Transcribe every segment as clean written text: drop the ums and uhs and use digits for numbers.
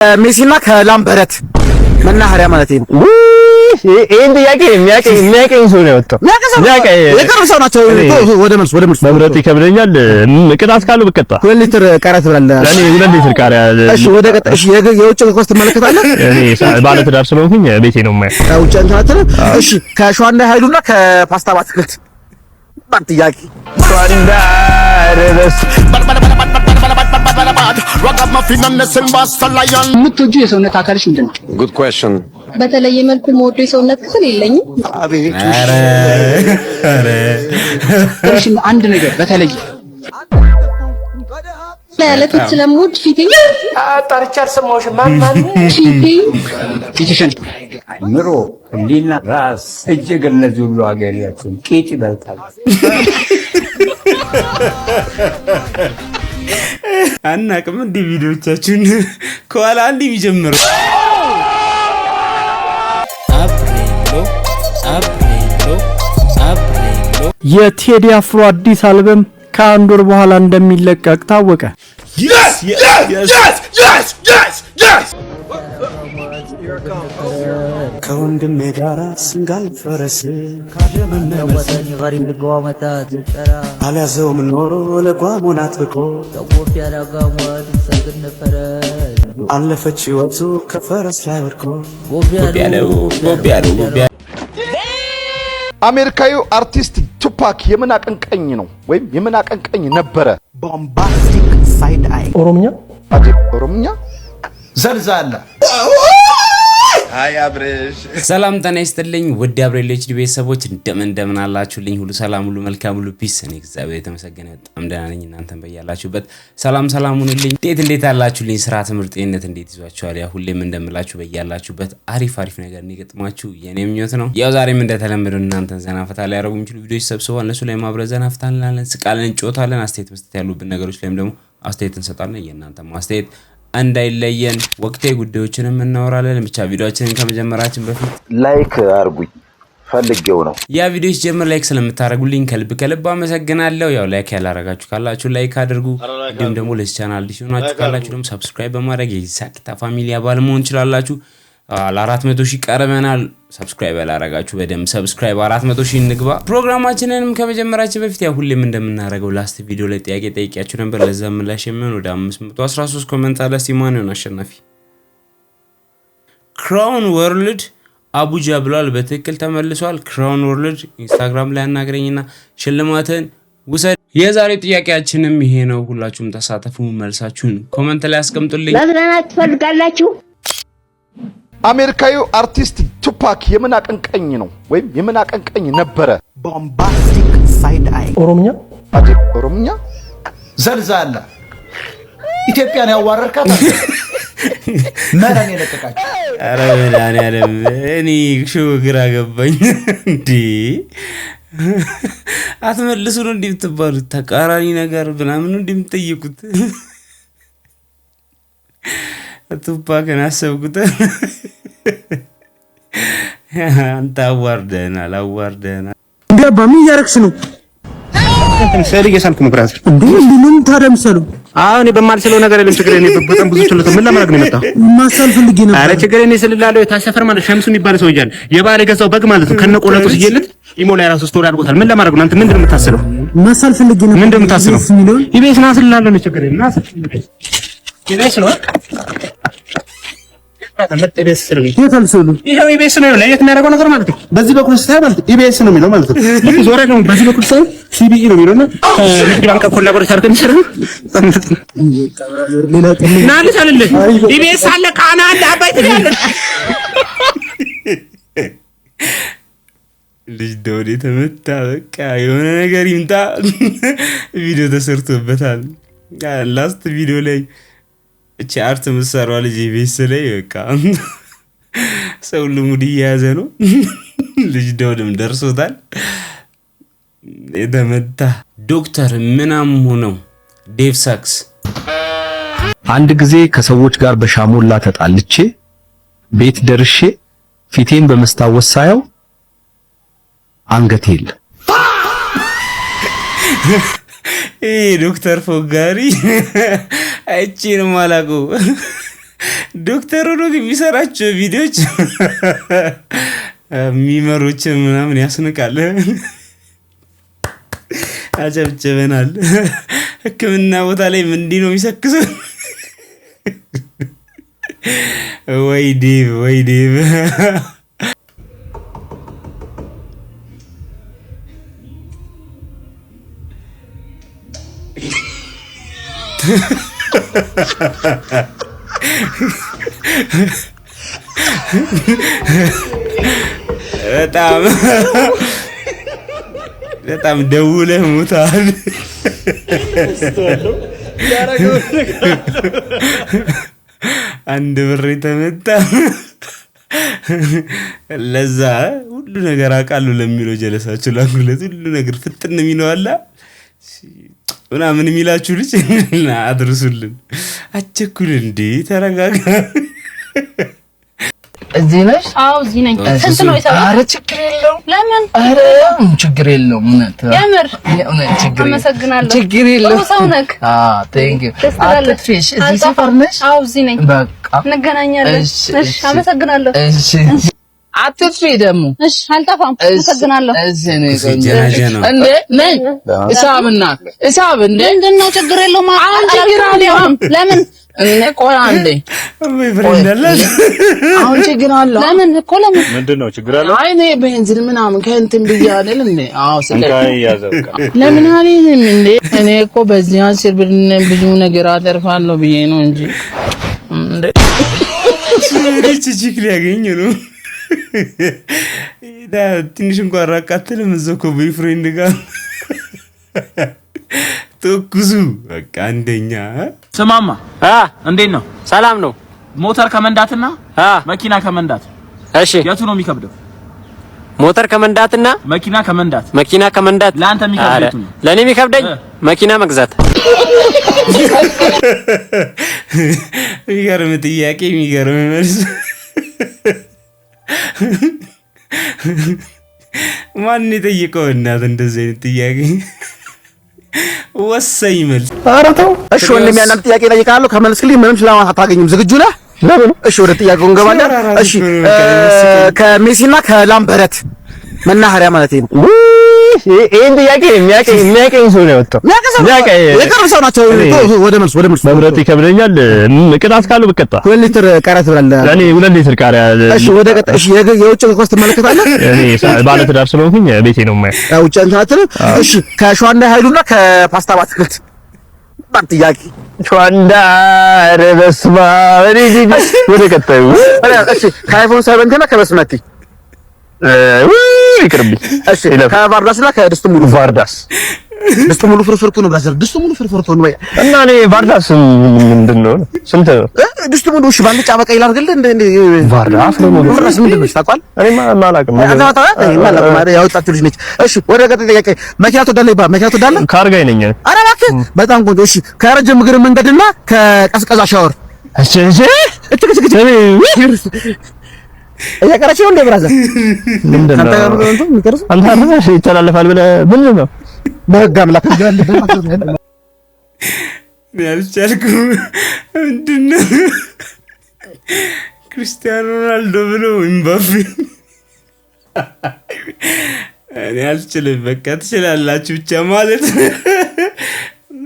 ሜሲና ከላምበረት መናኸሪያ ማለት ነው። ይሄን ጥያቄ የሚያቀኝ ሰው ነው የወጣው። የቀሩ ሰው ናቸው። ወደ መልስ መምረጥ ይከብደኛል። ቅጣት ካለው ብቀጣ 2 ሊትር ቃሪያ ትበላለህ። እኔ 2 ሊትር ቃሪያ። እሺ ወደ ቀጣይ የውጭ ኮስ ትመለከታለህ። እኔ ባለ ትዳር ስለሆንኩኝ ቤቴ ነው የማየው። ውጭ እንትን እሺ ከሸዋንዳ ኃይሉና ከፓስታ ባትክልት ባን ጥያቄ የምትወጂው የሰውነት አካልሽ ምንድን ነው? ጉድ ኩዌስችን። በተለየ መልኩ የምወደው የሰውነት ክፍል የለኝም። አቤት እሺ አንድ ነገር በተለየ ለያለቶች ስለምወድ ፊቴ አጣርቻ አልሰማሁሽም። ማን ፊትሽን ምሮ እንዲና ራስ እጅግ እነዚህ ሁሉ አገሪያችን ቂጥ ይበልጣል። አናቅም እንዲህ ቪዲዮቻችሁን ከኋላ አንድ የሚጀምሩ የቴዲ አፍሮ አዲስ አልበም ከአንድ ወር በኋላ እንደሚለቀቅ ታወቀ። ከወንድሜ ጋራ ስንጋል ፈረስ አልያዘውም ኖሮ ለጓሙናት ብቆ አለፈች ወጡ ከፈረስ ላይ ወድቆ አሜሪካዊው አርቲስት ቱፓክ የምን አቀንቃኝ ነው ወይም የምን አቀንቃኝ ነበረ? ቦምባስቲክ ሳይድ አይ ኦሮምኛ ኦሮምኛ ዘልዛላ አይ አብሬሽ ሰላም ጤና ይስጥልኝ ውድ አብሬል ኤችዲ ቤተሰቦች እንደምን አላችሁልኝ? ሁሉ ሰላም ሁሉ መልካም ሁሉ ፒስ። እኔ እግዚአብሔር የተመሰገነ በጣም ደህና ነኝ። እናንተም በያላችሁበት ሰላም ሁኑልኝ። እንዴት አላችሁልኝ? ስራ፣ ትምህርት፣ ጤንነት እንዴት ይዟችኋል? ያ ሁሌም እንደምላችሁ በያላችሁበት አሪፍ ነገር እንዲገጥማችሁ የኔ ምኞት ነው። ያው ዛሬም እንደተለመደው እናንተን ዘና ፈታ ሊያደርጉ የሚችሉ ቪዲዮዎች ሰብስበን እነሱ ላይ ማብረን ዘና ፈታ እንላለን፣ ስቃለን፣ እንጮታለን፣ አስተያየት መስጠት ያሉብን ነገሮች ላይም ደግሞ አስተያየት እንሰጣለን። የእናንተም አስተያየት እንዳይለየን ወቅታዊ ጉዳዮችንም እናወራለን። ብቻ ቪዲዮአችንን ከመጀመራችን በፊት ላይክ አርጉኝ ፈልጌው ነው። ያ ቪዲዮ ሲጀምር ላይክ ስለምታደርጉልኝ ከልብ አመሰግናለሁ። ያው ላይክ ያላረጋችሁ ካላችሁ ላይክ አድርጉ። እንዲሁም ደግሞ ለዚህ ቻናል አዲስ ሆናችሁ ካላችሁ ደግሞ ሰብስክራይብ በማድረግ የሳቂታ ፋሚሊ አባል መሆን ትችላላችሁ። 400,000 ቀርበናል። ሰብስክራይብ ያላረጋችሁ በደም ሰብስክራይብ 400,000 እንግባ። ፕሮግራማችንንም ከመጀመራችን በፊት ያው ሁሌም እንደምናደርገው ላስት ቪዲዮ ላይ ጥያቄ ጠይቂያችሁ ነበር። ለዛ ምላሽ የሚሆን ወደ 513 ኮሜንት አለ። ሲማን ነው አሸናፊ። ክራውን ወርልድ አቡጃ ብሏል። በትክክል ተመልሷል። ክራውን ወርልድ ኢንስታግራም ላይ አናግረኝና ሽልማትን ውሰድ። የዛሬ ጥያቄያችንም ይሄ ነው። ሁላችሁም ተሳተፉ። መልሳችሁን ኮሜንት ላይ አስቀምጡልኝ። መዝናናት ትፈልጋላችሁ? አሜሪካዊው አርቲስት ቱፓክ የምን አቀንቃኝ ነው ወይም የምን አቀንቃኝ ነበረ? ቦምባስቲክ ሳይድ አይ ኦሮምኛ ዘልዛላ ኢትዮጵያን ያዋረርካት መረን የለቀቃችሁ። አረ በላኔ አለም እኔ ግራ ገባኝ እንዴ። አትመልሱ ነው እንደምትባሉት ተቃራኒ ነገር ምናምን እንደምትጠይቁት ቱፓክን አሰብኩት። አንተ አዋርደናል። ገባ ምን ያረክስ ነው? ሰሪ የሳልኩ ነው ብራዘር። ምን ታደምሰሉ? እኔ በማልሰለው ነገር የለም። ችግር እኔ በጣም ብዙ ችሎታ ምን ለማድረግ ነው የመጣው? ማሳል ፈልጌ ነበር። አረ ችግር እኔ ስለላለው የታሰፈር ማለት ሸምሱ የሚባል ሰው ይያል የባለ ገዛው በግ ማለት ነው። ከነቆለጡ ሲየለት ኢሞ ላይ ራሱ ስቶሪ አድርጎታል። ምን ለማድረግ ነው አንተ? ምንድን ነው የምታስለው? ማሳል ፈልጌ ነበር። ምንድን ነው የምታስለው? ኢቤስ ና ስለላለው ነው ችግር እና ኢቤስ ነው ኢቤስ ነው ይሄው ኢቤስ ነው ለየት የሚያደርገው ነገር ማለት ነው። በዚህ በኩል ስታይ ማለት ኢቤስ ነው የሚለው ማለት ነው። ልክ ዞራ ነው በዚህ በኩል ስታይ ሲቢኢ ነው የሚለውና ንግድ ባንክ ኮላቦሬት አድርገን ይሰራል። ሌላ ቀን ናልሽ አይደል ኢቤስ አለ ካና አለ አባይ ትያለ ልጅ ደውዴ ተመታ። በቃ የሆነ ነገር ይምጣ። ቪዲዮ ተሰርቶበታል። ላስት ቪዲዮ ላይ እቺ አርት መስራዋ ልጅ ቤት ላይ በቃ ሰው ልሙድ እየያዘ ነው። ልጅ ደውድም ደርሶታል። የተመታ ዶክተር ምናም ሆነው ዴቭ ሳክስ አንድ ጊዜ ከሰዎች ጋር በሻሞላ ተጣልቼ ቤት ደርሼ ፊቴን በመስታወት ሳየው አንገቴ የለ። ዶክተር ፎጋሪ አይቺን ማላቁ ዶክተር ሆኖ የሚሰራቸው ቪዲዮዎች ሚመሮች ምናምን ያስነቃል። አጨብጭበናል። ሕክምና ቦታ ላይ እንዲህ ነው የሚሰክሰው። ወይ ዴቭ በጣም ደውለህ ሞታል። አንድ ብር ተመታ። ለዛ ሁሉ ነገር አውቃለሁ ለሚለው ጀለሳችሁ ላንጉለት ሁሉ ነገር ፍጥን የሚለው አላ ምናምን የሚላችሁ ልጅ አድርሱልን። አቸኩል እንዴ ተረጋጋ። እዚህ ነሽ? አዎ እዚህ ነኝ። ስንት ነው ይሰራ? ኧረ ችግር የለውም። ለምን? ኧረ ችግር የለውም። የምር ችግር አመሰግናለሁ። ችግር የለውም። ሰው ነክ? ቴንክ ዩ። አትፍሪሽ። እዚህ ሰፈር ነሽ? አዎ እዚህ ነኝ። በቃ እንገናኛለን። እሺ አመሰግናለሁ። እሺ አትፍሪ ደግሞ። እሺ አልጠፋም። አመሰግናለሁ። እሺ እንዴ ነይ እሳብና እሳብ እንዴ ምንድን ነው? ችግር የለውም። ችግር አለውም። ለምን? ቆይ አንዴ አሁን ችግር አለው። ለምን እኮ ለምን? ምንድነው ችግር አለው? አይ እኔ ቤንዚን ምናምን ከእንትን ብዬ አይደል እንዴ? አዎ ስለዚህ ያዘውካ ለምን አለኝም እንዴ? እኔ እኮ በዚህ አንስር ብዙ ነገር አተርፋለሁ ብዬ ነው እንጂ እንዴ ቺቺክ ሊያገኝ ነው። ትንሽ እንኳን ራቃትልም እዛው እኮ ቦይፍሬንድ ጋር ተኩሱ በቃ አንደኛ። ስማማ እንዴት ነው? ሰላም ነው። ሞተር ከመንዳትና መኪና ከመንዳት እሺ፣ የቱ ነው የሚከብደው? ሞተር ከመንዳትና መኪና ከመንዳት ለአንተ የሚከብደው የቱ ነው? ለኔ የሚከብደኝ መኪና መግዛት። የሚገርም ጥያቄ፣ የሚገርም መልስ። ማን የጠየቀው እናት እንደዚህ አይነት ጥያቄ? ወሰኝ መልስ። ኧረ ተው እሺ። ወንድም ያንተ ጥያቄ ጠይቃለሁ፣ ከመለስክልኝ ምንም ስለማት አታገኝም። ዝግጁ ነህ? ለምን? እሺ ወደ ጥያቄው እንገባለን። እሺ ከሜሲና ከላምበረት መናኸሪያ ማለት ነው። ይሄን ጥያቄ የሚያቀኝ ሰው ነው የወጣው። የቅርብ ሰው ናቸው። ወደ መልስ መምረጥ ይከብደኛል። ቅጣት ካለው ብቀጣ 2 ሊትር ቃሪያ ትብላለህ። እኔ 2 ሊትር ቃሪያ። እሺ ወደ ቀጣይ። እሺ የውጭ ኳስ ትመለከታለህ? እኔ ባለ ትዳር ስለሆንኩኝ ቤቴ ነው የማየው። ውጭ እንትን። እሺ ከሸዋንዳ ኃይሉና ከፓስታ ባትክልት ጥያቄ ሸዋንዳ። ኧረ በስመ አብ። ወደ ቀጣዩ። እሺ ከአይፎን 7 እና ከበስመቲ ይቅርብኝ። እሺ ከቫርዳስና ከድስቱ ሙሉ ቫርዳስ። ድስቱ ሙሉ ፍርፍርኩ ነው ብራዘር። ድስቱ ሙሉ ፍርፍርኩ ነው እና እኔ ቫርዳስ ምንድነው? ስንት ድስቱ ሙሉ? እሺ ባልጫ በቃ ይላርግልህ እንደ ቫርዳስ ነው ሙሉ ፍርፍርስ ምንድነው? ታውቃል? እኔ ማላውቅም። ያወጣችሁ ልጅ ነች። እሺ ወደ ቀጣይ ጥያቄ። መኪና ትወዳለህ ይባል። መኪና ትወዳለህ? ካርጋይ ነኝ። ኧረ እባክህ በጣም ቆንጆ። እሺ ከረጅም እግር መንገድና ከቀዝቀዛ ሻወር። እሺ እየቀረች ነው እንደ ብራዘር ምንድነው? አንተ አረጋሽ ይተላለፋል ብለህ ምንድን ነው? በህግ አምላክ ያለበት ማለት ነው። ያልቻልኩ ምንድነው? ክርስቲያኖ ሮናልዶ ብሎ ኢምባፔ። እኔ አልችልም። በቃ ትችላላችሁ ብቻ ማለት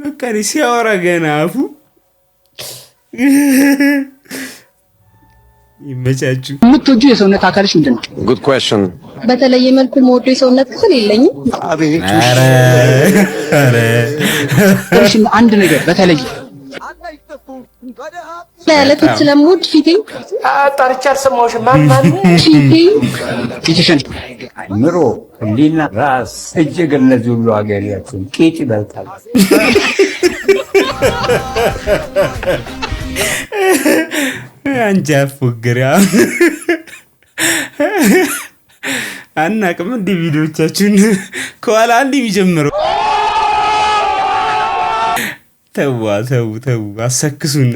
በቃ እኔ ሲያወራ ገና አፉ ይመቻችሁ። የምትወጂው የሰውነት አካልሽ ምንድን ነው? ጉድ ኩዌስችን። በተለየ መልኩ የምወደው የሰውነት ክፍል የለኝም። እሺ አንድ ነገር በተለየ ለለቱት ስለምወድ ፊቴ ጠርቼ አልሰማሁሽም። ፊትሽን ምሮ ህሊና ራስ እጅግ እነዚህ ሁሉ አገሪያችን ቄጭ ይበልጣል። አንቺ አፎግሪያ አናቅም። እንደ ቪዲዮቻችሁን ከኋላ አንድ የሚጀምረው ተው አሰክሱን።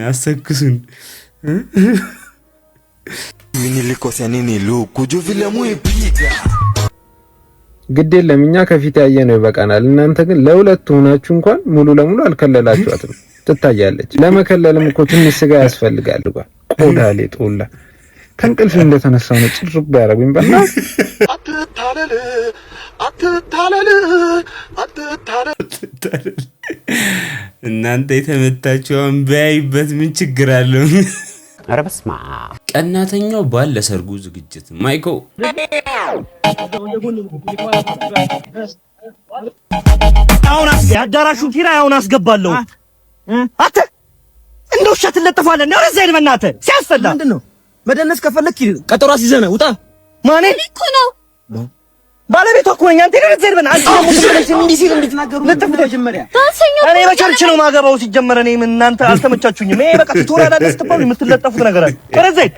ግድ የለም እኛ ከፊት ያየነው ይበቃናል። እናንተ ግን ለሁለት ሆናችሁ እንኳን ሙሉ ለሙሉ አልከለላችኋትም። ትታያለች። ለመከለልም እኮ ትንሽ ስጋ ያስፈልጋል። ቆዳ ሌጦላ ከእንቅልፍ እንደተነሳው ነው ጭርብ ያደረጉኝ። በእናትህ አትታለል። እናንተ የተመታችውን በያይበት ምን ችግር አለው? ኧረ በስመ አብ። ቀናተኛው ባል ለሰርጉ ዝግጅት ማይኮ አሁን ያዳራሹን ኪራይ አሁን አስገባለሁ። አተ እንደው ሸት ለጥፋለ ነው ረዘ ይል በእናትህ ሲያስጠላ ምንድነው? መደነስ ከፈለክ ቀጠሮ አስይዘህ ነው ውጣ። ማን እኮ ነው ባለቤቷ እኮ ነኝ። አንተ ረዘ ይል በእናትህ አንተ ደግሞ እንዲህ ሲል እንድትናገሩ ለጥፍ መጀመሪያ እኔ በቸርች ነው ማገባው። ሲጀመር እኔ ምን እናንተ አልተመቻችሁኝም። ይሄ በቃ ትወራዳ ደስተባው የምትለጠፉት ነገር አለ። ረዘ ይል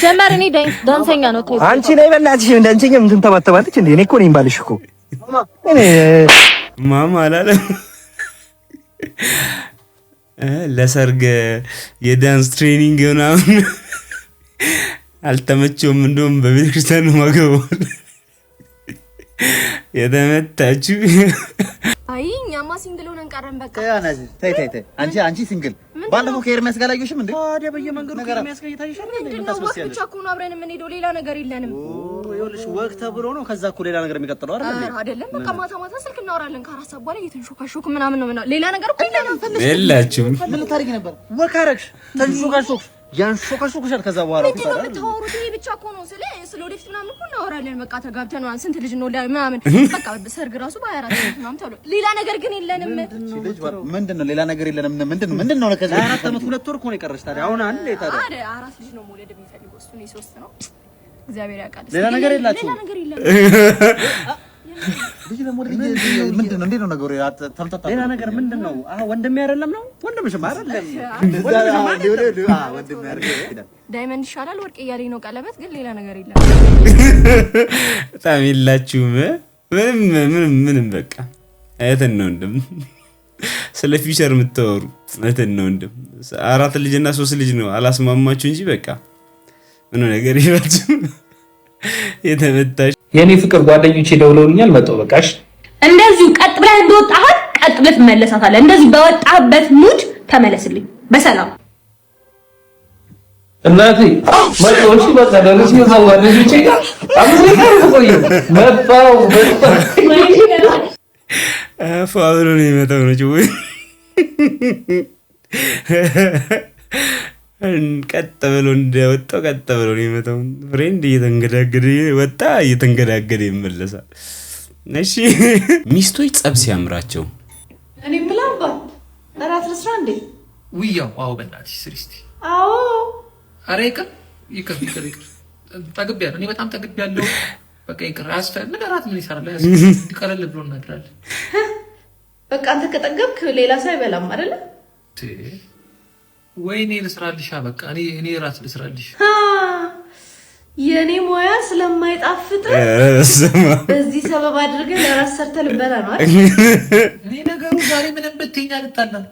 ጀመር እኔ ዳንሰኛ ነው ተይው። አንቺ ነይ በእናትሽ ዳንሰኛ ምን ተባተባለች እንዴ? እኔ እኮ ነኝ ባልሽ እኮ እኔ ማማ አላለ ለሰርግ የዳንስ ትሬኒንግ ምናምን አልተመቸውም። እንደውም በቤተክርስቲያን ነው ማገባው የተመታችሁ። አይ እኛማ ሲንግል ሆነን ቀረን በቃ። ተይ አንቺ ሲንግል ባለፈው ከኤርሚያስ ጋር አላየሽም እንዴ? ታዲያ በየመንገዱ ከኤርሚያስ ጋር እየታየሽ አይደል? ብቻ እኮ ነው አብረን የምንሄደው፣ ሌላ ነገር የለንም። ይኸውልሽ ወቅ ተብሎ ነው ከዛ እኮ ሌላ ነገር የሚቀጥለው አይደል? አይደለም በቃ ማታ ስልክ እናወራለን። ከአራት ሰዓት በኋላ እየተንሾካሾክ ምናምን ነው ሌላ ነገር እኮ የላችሁም። ምን ታሪክ ነበር? ወቅ አደረግሽ ተንሾካሾክ ያንሾካሾክሻል። ከዛ በኋላ ምንድን ነው የምታወሩት? ይሄ ብቻ እኮ ነው ስለ ወደፊት ምናምን እኮ እናወራለን። በቃ ተጋብተን ስንት ልጅ ነው ምናምን በቃ ሰርግ ራሱ በ24 ምናምን ተብሎ ሌላ ነገር ግን የለንም። ምንድን ነው ሌላ ነገር የለንም? ምንድን ነው ከዛ 4 ዓመት 2 ወር እኮ ነው የቀረሽ። ታዲያ አሁን አንዴ ታዲያ 4 ልጅ ነው መውለድ የሚፈልገው እሱ ነው 3 ነው። እግዚአብሔር ያውቃል። ሌላ ነገር የላችሁ። ሌላ ነገር የለም። ልጅ ለሞድ ምንድን ነው እንዴ ነው ነገሩ? ተምጣጣ ሌላ ነገር ምንድን ነው? ወንድሜ አይደለም ነው ወንድምሽም አይደለም። ወንድሜ አይደለም ዳይመንድ ይሻላል ወርቅ እያለኝ ነው ቀለበት፣ ግን ሌላ ነገር የለም። በጣም የላችሁም። ምንም በቃ አይተን ነው እንደም ስለ ፊውቸር የምታወሩ አይተን ነው እንደም 4 ልጅና 3 ልጅ ነው አላስማማችሁ እንጂ በቃ ምን ነገር ይላችሁ የተመታሽ የኔ ፍቅር ጓደኞቼ ደውለውልኛል። መጣው በቃሽ። እንደዚሁ ቀጥ ብለህ እንደወጣህ ቀጥ ብለህ ትመለሳታለህ። እንደዚህ በወጣህበት ሙድ ተመለስልኝ በሰላም እናቴ መጣውሽ። በቃ ደረስ ነው ጓደኞቼ ጋር አብሬ ቆዩ መጣው ፋብሮ ነው የመጣው ነው ወይ ቀጥ ብሎ እንደወጣው ቀጥ ብሎ ነው የመጣው። ፍሬንድ እየተንገዳገደ ወጣ እየተንገዳገደ ይመለሳል። እሺ ሚስቶች ጸብ ሲያምራቸው እኔ ብላባ አራት ለስራ እንዴ ውያው አዎ በእናትሽ ስሪስቲ አዎ አረ ይቅር ጠግቤያለሁ። እኔ በጣም ጠግቤያለሁ። በቃ ይቅር አያስፈልግም። እራት ምን ይሰራል? ቀለል ብሎ እናድራለን። በቃ አንተ ከጠገብክ ሌላ ሰው አይበላም አይደለ? ወይኔ ልስራልሽ። በቃ እኔ ራት ልስራልሽ። የኔ ሙያ ስለማይጣፍጥ በዚህ ሰበብ አድርገን ለራስ ሰርተህ ልበላ ነው አይደል? እኔ ነገሩ ዛሬ ምንም ብትይኝ አልጣላም።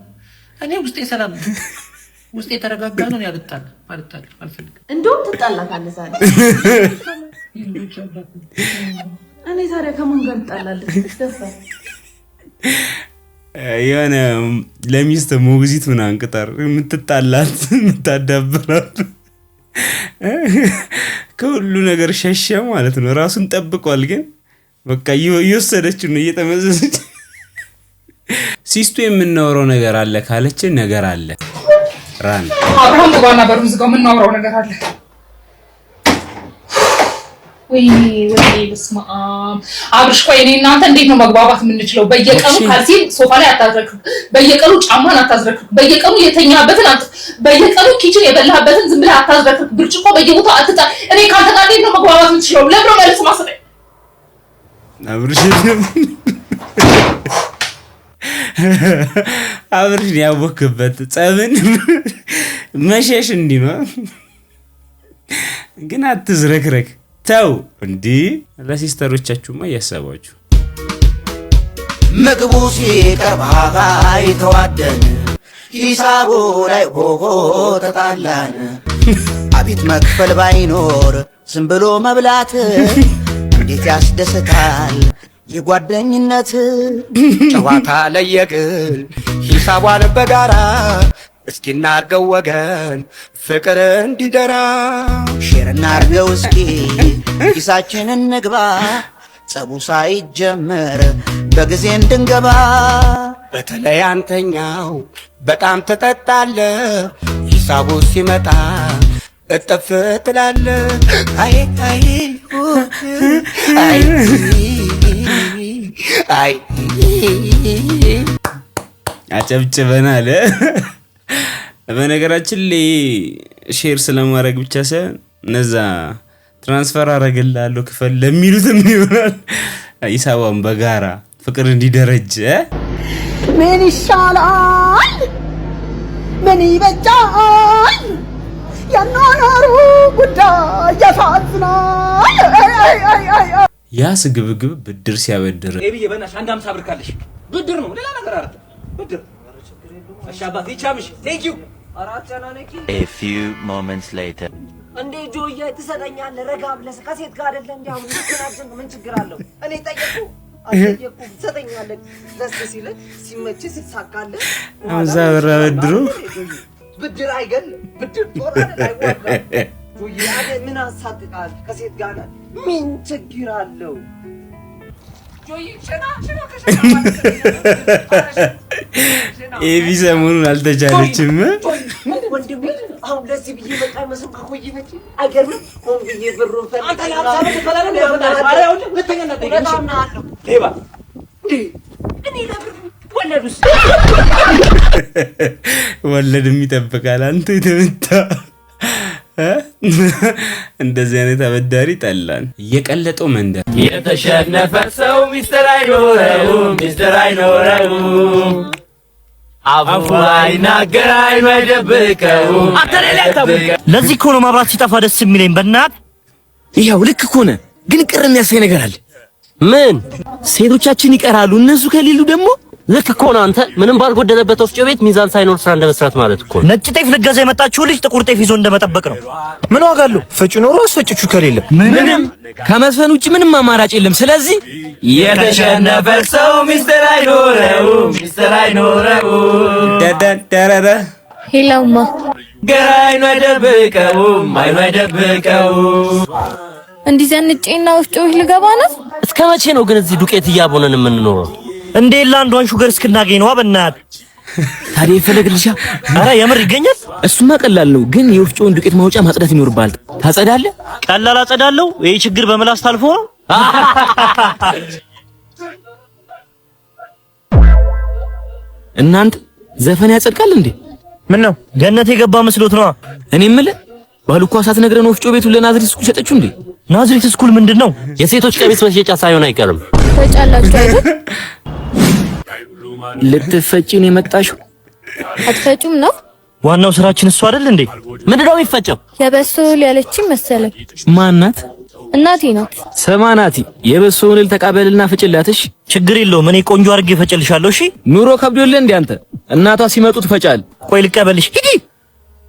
እኔ ውስጤ ሰላም ነው፣ ውስጤ የተረጋጋ ነው። አልጣላም አልፈልግም። እንደውም ትጣላታለህ ዛሬ። እኔ ታዲያ ከማን ጋር እጣላለሁ? ደፋ የሆነ ለሚስት ሞግዚት ምናምን ቅጠር የምትጣላት የምታዳብራት ከሁሉ ነገር ሸሸ ማለት ነው። ራሱን ጠብቋል፣ ግን በቃ እየወሰደችው ነው እየተመዘዘች። ሲስቱ የምናወራው ነገር አለ ካለችን ነገር አለ። ራን አብርሃም ጥባና በሩዝ ጋር የምናወራው ነገር አለ። ወይ በስመ አብ አብርሽ፣ ቆይ እኔ እናንተ እንዴት ነው መግባባት የምንችለው? በየቀኑ ካልሲ ሶፋ ላይ አታዝረክ፣ በየቀኑ ጫማን አታዝረክ፣ በየቀኑ የተኛበትን በየቀኑ ኪችን የበላህበትን ዝም ብለህ አታዝረክ፣ ብርጭቆ በየቦታው አትጣ። እኔ ካንተ ጋር እንዴት ነው መግባባት የምንችለው? ለብሮ መልስ ማሰጠኝ አብርሽ ያወክበት ጸብን መሸሽ እንዲህ ነው። ግን አትዝረክረክ ተው እንዲ። ለሲስተሮቻችሁማ እያሰባችሁ ምግቡ ሲቀርብ ተዋደን ሂሳቡ ላይ ሆሆ ተጣላን። አቤት መክፈል ባይኖር ዝም ብሎ መብላት እንዴት ያስደስታል። የጓደኝነት ጨዋታ ለየቅል ሂሳቧን በጋራ እስኪ እናርገው ወገን ፍቅር እንዲደራ ሼር እናርገው እስኪ ኪሳችንን እንግባ ጸቡ ሳይጀመር በጊዜ እንድንገባ በተለይ አንተኛው በጣም ትጠጣለህ ሂሳቡ ሲመጣ እጥፍ ትላለህ አይ አይ አይ አይ አጨብጭበናል። በነገራችን ላይ ሼር ስለማድረግ ብቻ ሳይሆን እነዛ ትራንስፈር አረግልሃለሁ ክፈል ለሚሉትም ይሆናል። ሂሳቧን በጋራ ፍቅር እንዲደረጅ ምን ይሻላል ምን ይበጃል ያናናሩ ጉዳይ ያሳዝናል። ያ ስግብግብ ብድር ሲያበድር ኤቢዬ በእናትሽ አንድ 50 ብር ካለሽ ብድር ነው ሌላ ነገር አይደለም ብድር እሺ አባቴ ቻምሽ ቴንክ ዩ አራጨናነቂ A few moments later እንዴ ጆዬ ትሰጠኛለህ ረጋ ብለህ ከሴት ጋር አይደለ እንዴ አሁን ምክንያቱም ምን ችግር አለው እኔ ጠየቁ አጠየቁ ትሰጠኛለህ ደስ ሲል ሲመች ሲሳካልህ አዛ ብር አበድሩ ብድር አይገልም ብድር ጦር አይደለም ጆዬ አደ ምን አሳጥቃል ከሴት ጋር ምን ችግር አለው ኤቢ ሰሞኑን አልተቻለችም። ወንድሜ አሁን ለዚህ ብዬ መጣ መስም ከቆይ በቂ አይገርም ሆን ብዬ ብሩን ወለድም ይጠብቃል። አንተ የተመታ እንደዚህ አይነት አበዳሪ ጠላን። እየቀለጠው መንደር የተሸነፈ ሰው ሚስጥር አይኖረውም ሚስጥር አይኖረውም አፉ አይናገር አይደብቀውም ለዚህ እኮ ነው ማብራት ሲጠፋ ደስ የሚለኝ በእናት ይሄው ልክ እኮ ነህ ግን ቅር የሚያሰኝ ነገር አለ ምን ሴቶቻችን ይቀራሉ እነሱ ከሌሉ ደግሞ ልክ እኮ ነው አንተ ምንም ባልጎደለበት ወፍጮ ቤት ሚዛን ሳይኖር ስራ እንደመስራት ማለት እኮ ነጭ ጤፍ ልገዛ የመጣችው ልጅ ጥቁር ጤፍ ይዞ እንደመጠበቅ ነው ምን ዋጋ አለው ፈጭ ኖሮ አስፈጭቹ ከሌለ ምንም ከመስፈን ውጪ ምንም አማራጭ የለም ስለዚህ የተሸነፈ ሰው ሚስጥር አይኖረውም ሚስጥር አይኖረውም ደደደረረ ሄላውማ ገራይኑ አይደብቀውም አይደብቀውም እንዲህ ዘንጬና ወፍጮ ልገባ ነው እስከ መቼ ነው ግን እዚህ ዱቄት እያቦነን የምንኖረው እንዴ ላንዷን ሹገር እስክናገኝ ነው በእናት ታዲያ ይፈለግልሻ አረ የምር ይገኛል እሱማ ቀላል ነው ግን የወፍጮውን ዱቄት ማውጫ ማጽዳት ይኖርባል ታጸዳለህ ቀላል አጸዳለሁ ይሄ ችግር በመላስ ታልፎ ነው እናንተ ዘፈን ያጸድቃል እንዴ ምን ነው ገነት የገባ መስሎት ነው እኔ የምልህ ባልኳ ሳትነግረን ወፍጮ ቤቱን ለናዝሬት ስኩል ሸጠችው እንዴ ናዝሬት ስኩል ምንድነው የሴቶች ቀሚስ መሸጫ ሳይሆን አይቀርም ፈጫላችሁ አይደል ልትፈጪ ነው የመጣሽው አትፈጩም ነው ዋናው ስራችን እሱ አይደል እንዴ ምንድነው የሚፈጨው የበሶል ያለችኝ መሰለኝ ማናት እናቴ ናት ሰማናቲ የበሶውን ተቀበልና ፍጭላትሽ ችግር የለውም እኔ ቆንጆ አድርጌ ፈጨልሻለሁ እሺ ኑሮ ከብዶልህ እንዴ አንተ እናቷ ሲመጡ ትፈጫል ቆይ ልቀበልሽ ሂጂ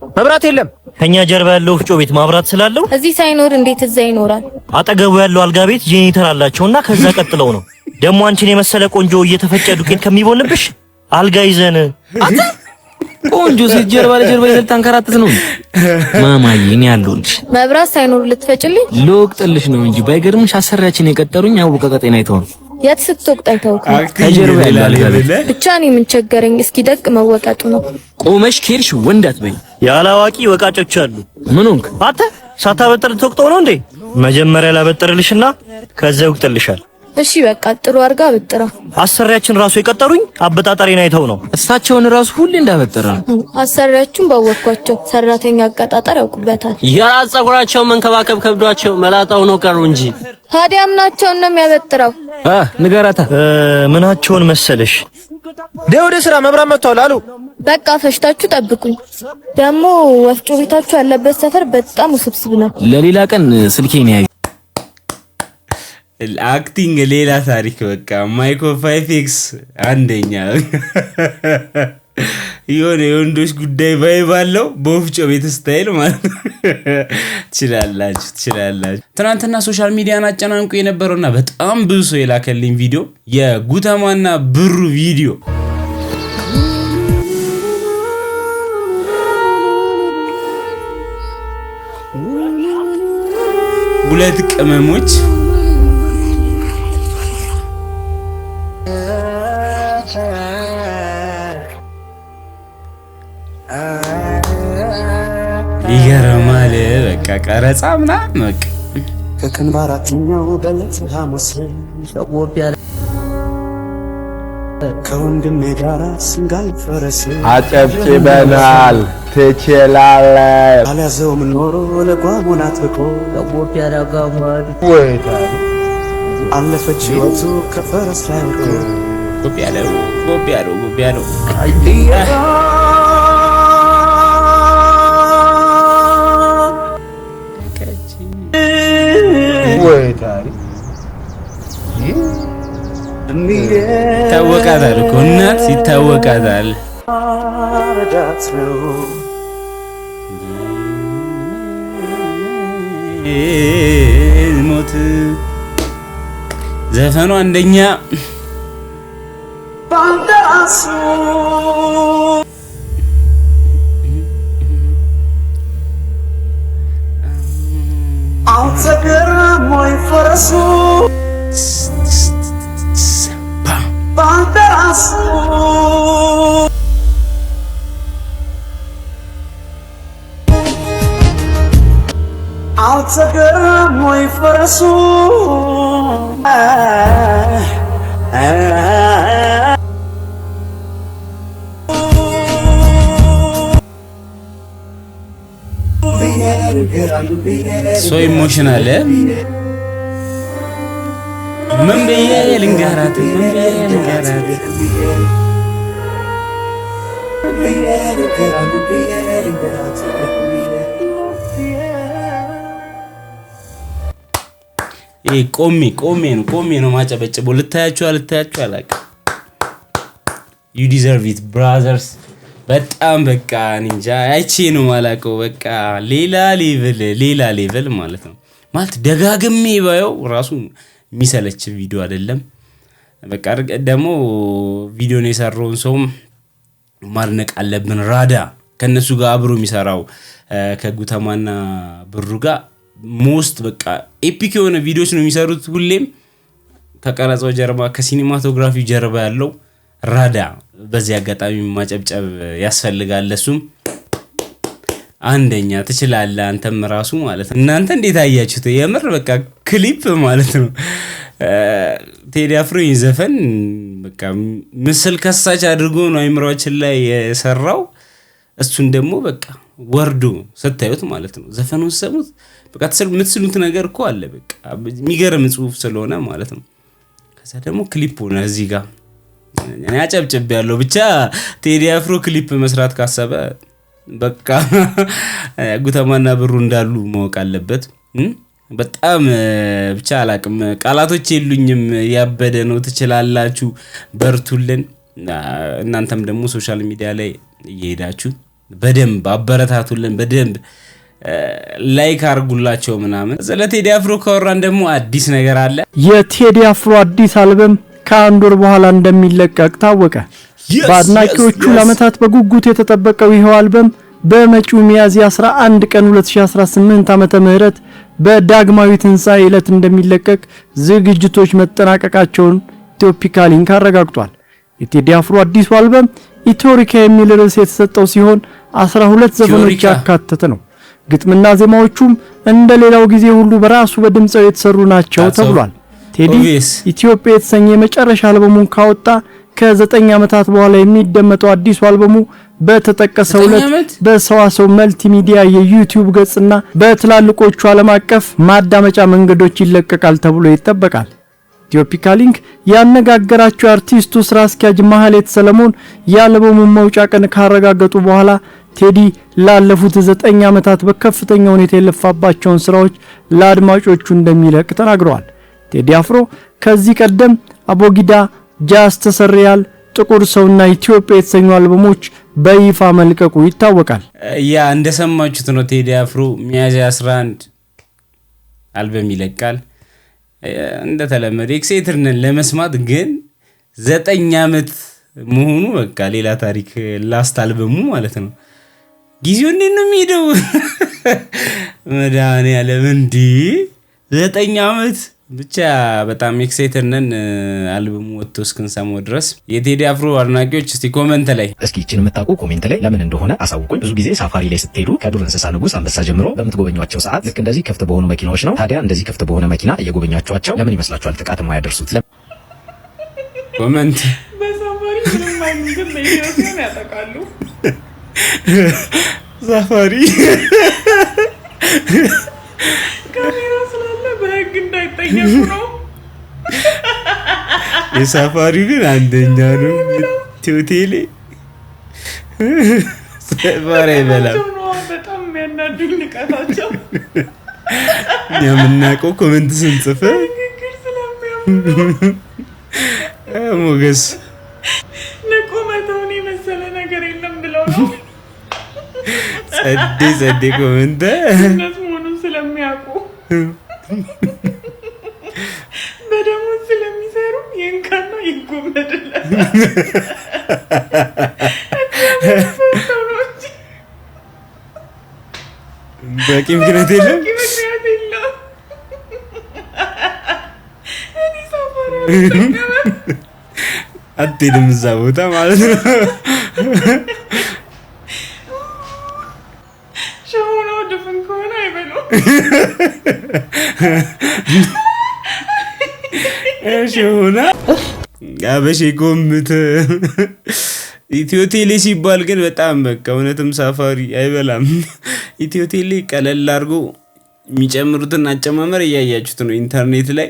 መብራት የለም ከኛ ጀርባ ያለው ወፍጮ ቤት ማብራት ስላለው እዚህ ሳይኖር እንዴት እዛ ይኖራል አጠገቡ ያለው አልጋ ቤት ጄኔሬተር አላቸውና ከዛ ቀጥለው ነው ደሞ አንቺን የመሰለ ቆንጆ እየተፈጨ ዱቄት ከሚቦንብሽ አልጋ ይዘን አታ ቆንጆ ሴት ጀርባ ለጀርባ ይዘል ታንከራተት ነው ማማዬ እኔ ያለሁልሽ መብራት ሳይኖር ልትፈጭልኝ ልወቅጥልሽ ነው እንጂ ባይገርምሽ አሰሪያችን የቀጠሩኝ አውቀ ቀጤና አይተው የት ስትወቅጥ አይተውክ ከጀርባ ያለው አልጋ ቤት ብቻ ነው ምን ቸገረኝ እስኪ ደቅ መወቀጡ ነው ቆመሽ ኬርሽ ወንድ አትበይ ያላዋቂ ወቃጮች አሉ ምን ሆንክ አንተ ሳታበጥር ትወቅጠው ነው እንዴ መጀመሪያ ላበጥርልሽና ከዛ ይወቅጥልሻል እሺ በቃ ጥሩ አርጋ አበጥራ አሰሪያችን ራሱ የቀጠሩኝ አበጣጣሪን አይተው ነው እሳቸውን ራሱ ሁሌ እንዳበጠረ ነው አሰሪያችን ባወቅኳቸው ሰራተኛ አቀጣጣር ያውቁበታል የራስ ጸጉራቸው መንከባከብ ከብዷቸው መላጣው ነው ቀሩ እንጂ ታዲያ ምናቸውን ነው የሚያበጥረው ንገራታ ምናቸውን መሰለሽ ወደ ስራ መብራት መጥቷል አሉ በቃ ፈሽታችሁ ጠብቁኝ ደግሞ ወፍጮ ቤታችሁ ያለበት ሰፈር በጣም ውስብስብ ነው ለሌላ ቀን ስልኬን ያዩ አክቲንግ ሌላ ታሪክ በቃ ማይክሮ 5x አንደኛ የሆነ የወንዶች ጉዳይ ባይባለው በወፍጮ ቤት ስታይል ማለት ትችላላችሁ። ትናንትና ሶሻል ሚዲያን አጨናንቆ የነበረውና በጣም ብዙ ሰው የላከልኝ ቪዲዮ የጉተማና ብሩ ቪዲዮ ሁለት ቅመሞች ይገርማል። በቃ ቀረጻ ምናምን በቃ ከከንባራትኛው በለት ሐሙስ ከወንድሜ ጋር ስንጋል ፈረስ አጨብጭበናል። ትችላለህ። አልያዘውም ኖሮ ለጓሙን አጥብቆ ወይታ አለፈች ሕይወቱ ከፈረስ ላይ ወድቆ ጎቢያለው ወይታ ይታወቃታል እኮ እናት ይታወቃታል። ሞት ዘፈኑ አንደኛ ባንደራሱ አውተገራሞይ ፈረሱ ባንደራሱ አውተገራሞይ ፈረሱ ሶ ኢሞሽናል ምን ብዬ ልንገራት ቆሜ ነው ማጨበጭበው። ልታያችሁ አላውቅም። you deserve it brothers። በጣም በቃ እንጃ አይቼ ነው ማላውቀው። በቃ ሌላ ሌቭል ማለት ነው። ማለት ደጋግሜ ባየው ራሱ የሚሰለች ቪዲዮ አይደለም። በቃ ደግሞ ቪዲዮን የሰራውን ሰው ማድነቅ አለብን። ራዳ ከነሱ ጋር አብሮ የሚሰራው ከጉተማና ብሩ ጋር ሞስት በቃ ኤፒክ የሆነ ቪዲዮዎች ነው የሚሰሩት። ሁሌም ከቀረጻው ጀርባ ከሲኒማቶግራፊ ጀርባ ያለው ራዳ በዚህ አጋጣሚ ማጨብጨብ ያስፈልጋል። ለሱም አንደኛ ትችላለህ አንተም ራሱ ማለት ነው። እናንተ እንዴት አያችሁት? የምር በቃ ክሊፕ ማለት ነው። ቴዲ አፍሮ ዘፈን በቃ ምስል ከሳች አድርጎ ነው አይምሮአችን ላይ የሰራው። እሱን ደግሞ በቃ ወርዶ ስታዩት ማለት ነው ዘፈኑን ሰሙት በቃ የምትስሉት ነገር እኮ አለ። በቃ የሚገርም ጽሁፍ ስለሆነ ማለት ነው። ከዛ ደግሞ ክሊፕ ሆነ እዚህ ጋር እኔ አጨብጭብ ያለው ብቻ ቴዲ አፍሮ ክሊፕ መስራት ካሰበ በቃ ጉተማና ብሩ እንዳሉ ማወቅ አለበት። በጣም ብቻ አላቅም፣ ቃላቶች የሉኝም። ያበደ ነው። ትችላላችሁ፣ በርቱልን። እናንተም ደግሞ ሶሻል ሚዲያ ላይ እየሄዳችሁ በደንብ አበረታቱልን፣ በደንብ ላይክ አርጉላቸው ምናምን። ስለ ቴዲ አፍሮ ካወራን ደግሞ አዲስ ነገር አለ። የቴዲ አፍሮ አዲስ አልበም ከአንድ ወር በኋላ እንደሚለቀቅ ታወቀ። በአድናቂዎቹ ለዓመታት በጉጉት የተጠበቀው ይኸው አልበም በመጪው ሚያዝያ 11 ቀን 2018 ዓመተ ምህረት በዳግማዊ ትንሣኤ ዕለት እንደሚለቀቅ ዝግጅቶች መጠናቀቃቸውን ኢትዮፒካ ሊንክ አረጋግጧል። የቴዲ አፍሮ አዲሱ አልበም ኢትዮሪካ የሚል ርዕስ የተሰጠው ሲሆን 12 ዘፈኖች ያካተተ ነው። ግጥምና ዜማዎቹም እንደሌላው ጊዜ ሁሉ በራሱ በድምጻው የተሰሩ ናቸው ተብሏል። ቴዲ ኢትዮጵያ የተሰኘ የመጨረሻ አልበሙን ካወጣ ከ9 ዓመታት በኋላ የሚደመጠው አዲሱ አልበሙ በተጠቀሰው ዕለት በሰዋሰው መልቲሚዲያ የዩቲዩብ ገጽና በትላልቆቹ ዓለም አቀፍ ማዳመጫ መንገዶች ይለቀቃል ተብሎ ይጠበቃል። ኢትዮፒካ ሊንክ ያነጋገራቸው አርቲስቱ ስራ አስኪያጅ ማህሌት ሰለሞን የአልበሙን መውጫ ቀን ካረጋገጡ በኋላ ቴዲ ላለፉት 9 ዓመታት በከፍተኛ ሁኔታ የለፋባቸውን ስራዎች ለአድማጮቹ እንደሚለቅ ተናግረዋል። ቴዲ አፍሮ ከዚህ ቀደም አቦጊዳ፣ ጃዝ ተሰርያል፣ ጥቁር ሰውና ኢትዮጵያ የተሰኙ አልበሞች በይፋ መልቀቁ ይታወቃል። ያ እንደሰማችሁት ነው ቴዲ አፍሮ ሚያዝያ 11 አልበም ይለቃል። እንደተለመደ ኤክሳይትድ ነን ለመስማት፣ ግን 9 ዓመት መሆኑ በቃ ሌላ ታሪክ። ላስት አልበሙ ማለት ነው። ጊዜው እንዴት ነው የሚሄደው? መድኃኒዓለም እንዴ 9 ዓመት ብቻ በጣም ኤክሳይትድ ነን አልበሙ ወጥቶ እስክንሰማው ድረስ። የቴዲ አፍሮ አድናቂዎች እስቲ ኮሜንት ላይ እስኪ እቺን የምታውቁ ኮሜንት ላይ ለምን እንደሆነ አሳውቁኝ። ብዙ ጊዜ ሳፋሪ ላይ ስትሄዱ ከዱር እንስሳ ንጉስ አንበሳ ጀምሮ በምትጎበኟቸው ሰዓት ልክ እንደዚህ ክፍት በሆኑ መኪናዎች ነው። ታዲያ እንደዚህ ክፍት በሆነ መኪና እየጎበኛቸዋቸው ለምን ይመስላችኋል ጥቃት የማያደርሱት? ኮሜንት በሳፋሪ ምንም አይሉም፣ በየወሰን ያጠቃሉ። ሳፋሪ ካሜራ ስላለ በህግ እንዳይጠየቁ ነው። የሳፋሪ ግን አንደኛ ነው። ቴሌ ሳፋሪ አይበላም። በጣም የሚያናዱኝ ንቀታቸው። የምናውቀው ኮሜንት ስንጽፍ ንግግር ስለሚያምኑ ሞገስ ንቁ መተውን የመሰለ ነገር የለም ብለው ነው። ጸዴ ኮሜንት እነሱ መሆኑን ስለሚያውቁ በደሞዝ ስለሚሰሩ ይንካና ይጎመድላል። በቂ ምክንያት የለም። አትሄድም እዛ ቦታ ማለት ነው። ሸሆነው ድፍን ከሆነ አይበሉም። ሸሆና አበሼ ጎምት ኢትዮ ቴሌ ሲባል ግን በጣም በቃ እውነትም ሳፋሪ አይበላም። ኢትዮ ቴሌ ቀለል አድርጎ የሚጨምሩትን አጨማመር እያያችሁት ነው ኢንተርኔት ላይ፣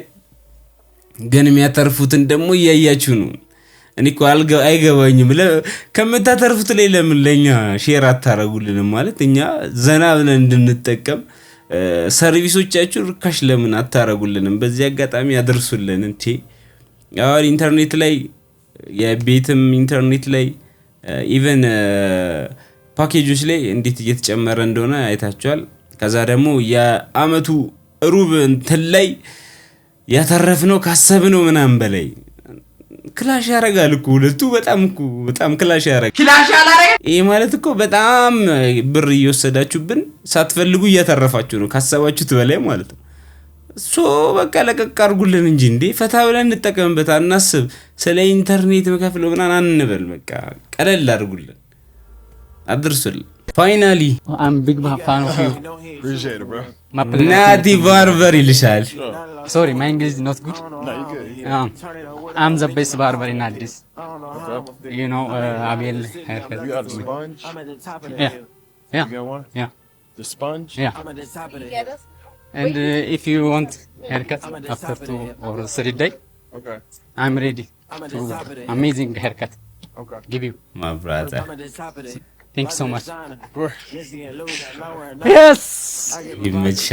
ግን የሚያተርፉትን ደግሞ እያያችሁ ነው። እኔ እኮ አይገባኝም። ከምታተርፉት ላይ ለምን ለኛ ሼር አታረጉልንም? ማለት እኛ ዘና ብለን እንድንጠቀም ሰርቪሶቻችሁ ርካሽ ለምን አታረጉልንም? በዚህ አጋጣሚ ያደርሱልን እንጂ አሁን ኢንተርኔት ላይ የቤትም ኢንተርኔት ላይ ኢቨን ፓኬጆች ላይ እንዴት እየተጨመረ እንደሆነ አይታችኋል። ከዛ ደግሞ የአመቱ ሩብ እንትን ላይ ያተረፍነው ካሰብነው ምናምን በላይ ክላሽ ያረጋል እኮ ሁለቱ በጣም ክላሽ ያረጋል። ይሄ ማለት እኮ በጣም ብር እየወሰዳችሁብን ሳትፈልጉ እያተረፋችሁ ነው ካሰባችሁት በላይ ማለት ነው። በቃ ለቀቅ አድርጉልን እንጂ እንዴ ፈታ ብለን እንጠቀምበት፣ አናስብ። ስለ ኢንተርኔት መከፍለው ምናምን አንበል። በቃ ቀለል አድርጉልን፣ አድርሱልን። Finally, I'm big fan of you. Appreciate it, bro. Nati barber ilishal. Sorry, my English is not good. I'm the best barber in Addis. You know, Abel haircut. You got a sponge? Yeah. You got one? Yeah. The sponge? Yeah. And if you want haircut after 2 or 3 days, okay, I'm ready to amazing haircut. Okay. Give you. My brother. Thank you so much. Yes!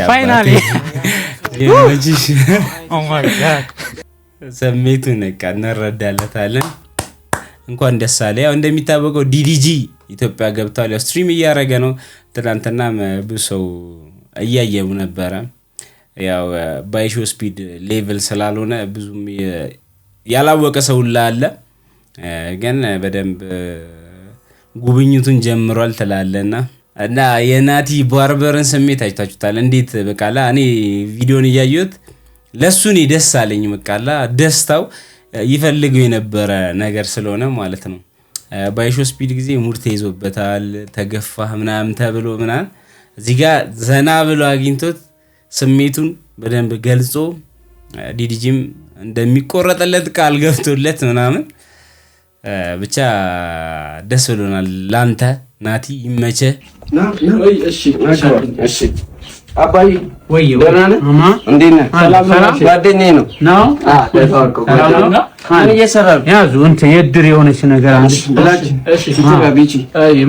Finally! Oh my God! ስሜቱን ነቃ እንረዳለታለን። እንኳን ደስ አለ። ያው እንደሚታወቀው ዲዲጂ ኢትዮጵያ ገብቷል። ያው ስትሪም እያደረገ ነው። ትናንትና ብዙ ሰው እያየው ነበረ። ያው ባይሾ ስፒድ ሌቭል ስላልሆነ ብዙም ያላወቀ ሰው አለ፣ ግን በደንብ ጉብኝቱን ጀምሯል ትላለና እና የናቲ ባርበርን ስሜት አይታችሁታል። እንዴት በቃላ እኔ ቪዲዮን እያየሁት ለሱ ነው ደስ አለኝ። በቃላ ደስታው ይፈልገው የነበረ ነገር ስለሆነ ማለት ነው። ባይሾ ስፒድ ጊዜ ሙድ ተይዞበታል፣ ተገፋህ ምናምን ተብሎ ምናምን እዚህ ጋር ዘና ብሎ አግኝቶት ስሜቱን በደንብ ገልጾ ዲዲጂም እንደሚቆረጥለት ቃል ገብቶለት ምናምን ብቻ ደስ ብሎናል። ላንተ ናቲ ይመቸ። እሺ አባይ ወይ ደህና ነህ? እንዴት ነህ? ሰላም ነው? ጓደኛዬ ነው። ምን እየሰራ ነው? ያዙ እንትን የድር የሆነች ነገር አንቺ እሺ ቢቺ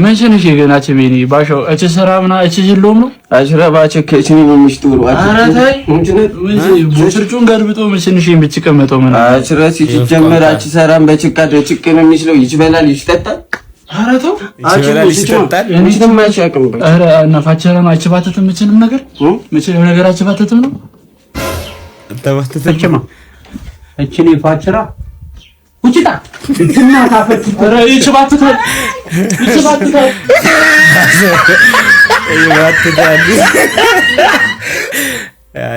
መቼ ነሽ የገናች ቢኒ ባሻው እቺ ስራ ምና እቺ ዝሎም ነው አሽራባቸው ከእቺ ነው የሚሽቱሩ አራታይ ቡትርጩን ገልብጦ ምንሽ የሚጭቀመጠው ምን አሽራሲ ሲጀመር አቺ ሰራም በጭቃ ደጭቅ ነው የሚስለው ይችበላል ይሽጠጣል አራተው ይችላል ይችላል እንዴት ማይች ያቀም አረ ነፋቸራ ማይችባተት ምችንም ነገር አችባተትም ነው ተባተተችማ እቺ ፋቸራ ውጭታ እንትና ታፈት ኧረ ይችባተት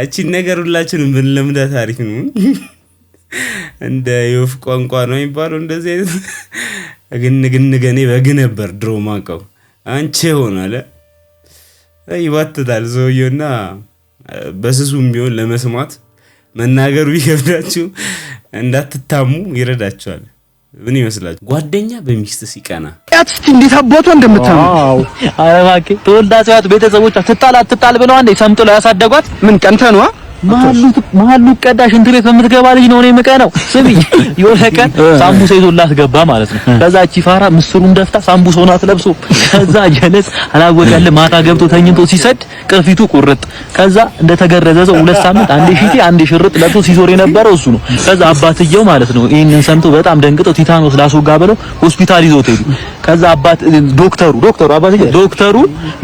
እቺ ነገር ሁላችንም ብንለምዳት አሪፍ ነው እንደ የወፍ ቋንቋ ነው የሚባለው እንደዚህ አይነት ገኔ በግ ነበር ድሮ ማቀው አንቺ ሆናለ ይባትታል ዘውየውና በስሱም ቢሆን ለመስማት መናገሩ ይከብዳችሁ እንዳትታሙ ይረዳችኋል ምን ይመስላል ጓደኛ በሚስት ሲቀና ያትስቲ እንዴት አባቷ እንደምታም አዎ አረባኬ ተወልዳቷት ቤተሰቦቿ ትጣል ብለው አንዴ ሰምጦ ላይ ያሳደጓት ምን ቀንተ ነው መሀሉ ቀዳሽ እንት ቤት በምትገባ ልጅ ነው እኔ መቀነው ስሚ ይወለቀን ሳምቡሳ ይዞላት ገባ ማለት ነው ከዛ ቺፋራ ምስሩን ደፍታ ሳምቡሳውን አትለብሶ ከዛ ጀለስ አላወቀለ ማታ ገብቶ ተኝቶ ሲሰድ ቅርፊቱ ቁርጥ ከዛ እንደተገረዘው 2 ሳምንት አንዴ ሺቲ አንዴ ሽርጥ ለብሶ ሲዞር የነበረው እሱ ነው ከዛ አባትየው ማለት ነው ይሄንን ሰምቶ በጣም ደንግጦ ቲታኖስ ላስወጋ ብለው ሆስፒታል ይዞት ሄዱ ከዛ አባት ዶክተሩ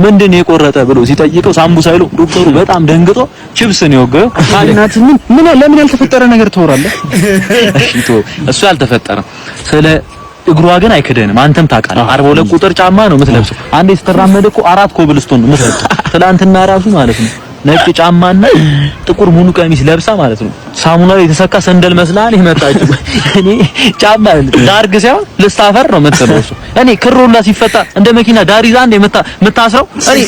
ምንድነው የቆረጠ ብሎ ሲጠይቀው ሳምቡሳ ይለው ዶክተሩ በጣም ደንግጦ ቺፕስ ነው የወገው አናት ምን ለምን ያልተፈጠረ ነገር ተወራለህ እሺ እሱ ያልተፈጠረ ስለ እግሯ ግን አይከደንም አንተም ታውቃለህ 42 ቁጥር ጫማ ነው የምትለብሰው አንዴ ስትራመድ እኮ 4 ኮብልስቶን ነው የምትለብሰው ትላንትና ራሱ ማለት ነው ነጭ ጫማና ጥቁር ሙሉ ቀሚስ ለብሳ ማለት ነው ሳሙና የተሰካ ሰንደል መስላል ይመጣችሁ እኔ ጫማ ዳርግ ሳይሆን ልስታፈር ነው የምትለብሱ እኔ ክሮላ ሲፈታ እንደ መኪና ዳሪዛ እንደ የምታስረው እኔ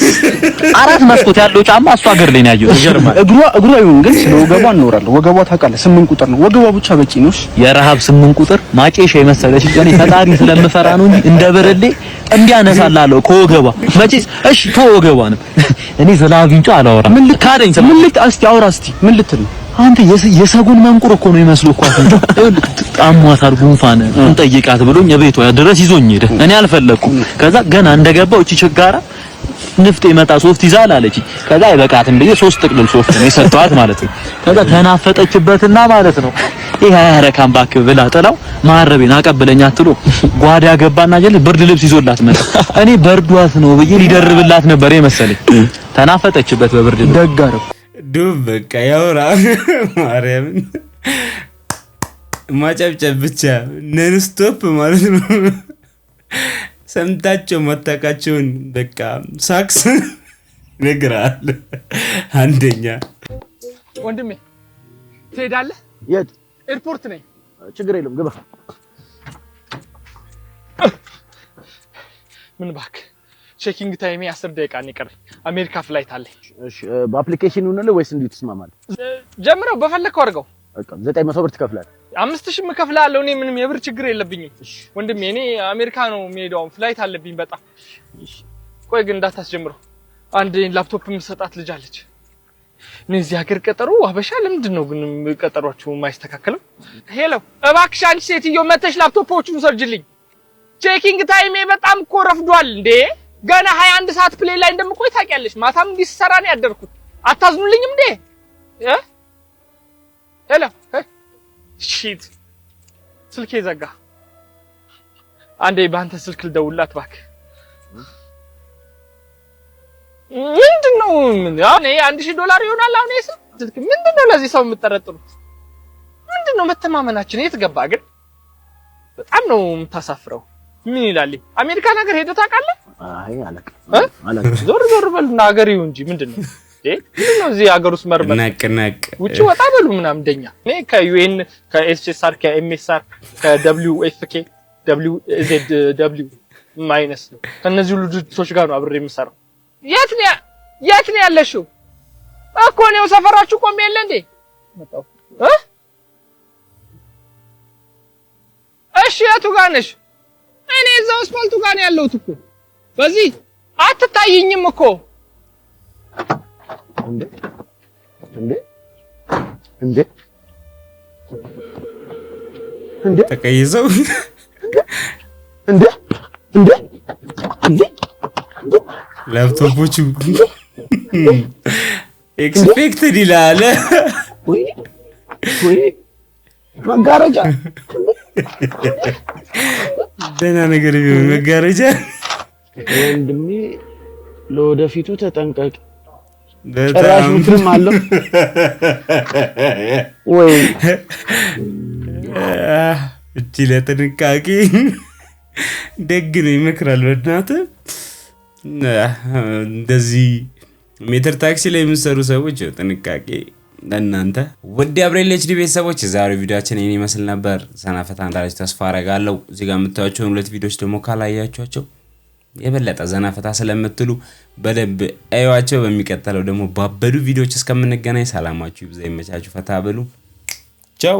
4 መስኮት ያለው ጫማ እሷ ሀገር ላይ ነው ያየው ይገርማል እግሯ ይሁን ግን ስለ ወገቧ እንወራለን ወገቧ ታውቃለህ 8 ቁጥር ነው ወገቧ ብቻ በቂ ነው የረሃብ 8 ቁጥር ማጨሻ የመሰለች እኔ ፈጣሪ ስለምፈራ ነው እንጂ እንደ በረሌ እንዲያነሳላለሁ ከወገቧ መቼስ እሺ ተወገቧንም እኔ ዘላቪንጫ አላወራ ምን ልካደኝ ምን ልት እስቲ አውራ እስቲ ምን ልትል አንተ የሰጉን መንቁር እኮ ነው ይመስሉ እኮ አሟታል ጉንፋን እንጠይቃት ብሎኝ ቤቷ ድረስ ይዞኝ ሄደ እኔ አልፈለኩም ከዛ ገና እንደገባው እቺ ችጋራ ንፍጤ መጣ ሶፍት ይዛል አለች ከዛ አይበቃትም ብዬ 3 ጥቅልል ሶፍት ነው የሰጠዋት ማለት ነው ከዛ ተናፈጠችበትና ማለት ነው ይሄ ያረካም ባክ ብላ ጥላው ማረቤን አቀበለኝ አትሎ ጓዳ ገባና ጀል ብርድ ልብስ ይዞላት መጣ እኔ በርዷት ነው ብዬ ሊደርብላት ነበር የመሰለኝ ተናፈጠችበት በብርድ ደጋረው ዱብ በቃ ያውራ ማርያምን ማጨብጨብ ብቻ ነን ስቶፕ ማለት ነው ሰምታቸው መታቃቸውን በቃ ሳክስ ነግራል አንደኛ ወንድሜ ትሄዳለህ የት ኤርፖርት ነኝ ችግር የለም ግባ ምን ባክ ቼኪንግ ታይሜ 10 ደቂቃ ነው የቀረኝ አሜሪካ ፍላይት አለ እሺ በአፕሊኬሽኑ ነው ወይስ እንዴት ተስማማል ጀምረው በፈለከው አድርገው በቃ 900 ብር ትከፍላለህ 5000 እከፍላለሁ እኔ ምንም የብር ችግር የለብኝም ወንድሜ እኔ አሜሪካ ነው የምሄደው ፍላይት አለብኝ በጣም ቆይ ግን እንዳታስጀምረው አንድ ላፕቶፕ የምሰጣት ልጅ አለች እነዚህ ሀገር ቀጠሮ አበሻ ለምንድን ነው ግን ቀጠሯችሁ የማይስተካከለው ሄሎ እባክሽ አንቺ ሴትዮ መተሽ ላፕቶፖቹን ሰርጅልኝ ቼኪንግ ታይሜ በጣም እኮ ረፍዷል እንዴ ገና 21 ሰዓት ፕሌን ላይ እንደምቆይ ታውቂያለሽ ማታም እንዲሰራ ነው ያደርኩት አታዝኑልኝም እንዴ ሄሎ ሺት ስልኬ ዘጋ አንዴ ባንተ ስልክ ልደውልላት እባክህ ምንድነው አሁን $1000 ይሆናል አሁን ስልክ ምንድነው ለዚህ ሰው የምትጠረጥሩት ምንድነው መተማመናችን የት ገባ ግን በጣም ነው የምታሳፍረው ምን ይላል አሜሪካ ነገር ሄደህ ታውቃለህ አይ አለቀ ዞር በልና ሀገሪው እንጂ ምንድነው ምንድነው እዚህ ሀገር ውስጥ መርመር ነቅ ውጪ ወጣ በሉ ምናምን እንደኛ እኔ ከዩኤን ከኤስኤስአር ከኤምኤስአር ከደብሊውኤፍኬ ደብሊውዜድደብሊው ማይነስ ነው ከነዚህ ሁሉ ድርጅቶች ጋር ነው አብሬ የምሰራው የት ነው ያለሽው እኮ ነው ሰፈራችሁ ቆም የለ እንዴ መጣው እሺ የቱ ጋር ነሽ እኔ እዛው አስፋልቱ ጋር ነው ያለሁት እኮ በዚህ አትታይኝም እኮ እንዴ ተቀይዘው እንዴ ላፕቶፖቹ ኤክስፔክትድ ይላል ወይ መጋረጃ ደህና ነገር ቢሆን መጋረጃ ወንድሜ ለወደፊቱ ተጠንቀቅ። በጣም ጭራሽ ምክርም አለው ወይ? እቺ ለጥንቃቄ ደግ ነው ይመክራል። በእናትህ እንደዚህ ሜትር ታክሲ ላይ የሚሰሩ ሰዎች ጥንቃቄ ለእናንተ። ውድ አብሬል ኤችዲ ቤተሰቦች የዛሬው ቪዲዮአችን ይሄን ይመስል ነበር። ዘና ፈታ እንዳላችሁ ተስፋ አደርጋለሁ። እዚህ ጋር የምታዩቸውን 2 ቪዲዮዎች ደግሞ ካላያችኋቸው የበለጠ ዘና ፈታ ስለምትሉ በደንብ አዩዋቸው። በሚቀጥለው ደግሞ ባበዱ ቪዲዮዎች እስከምንገናኝ ሰላማችሁ ይብዛ፣ ይመቻችሁ፣ ፈታ በሉ። ቻው።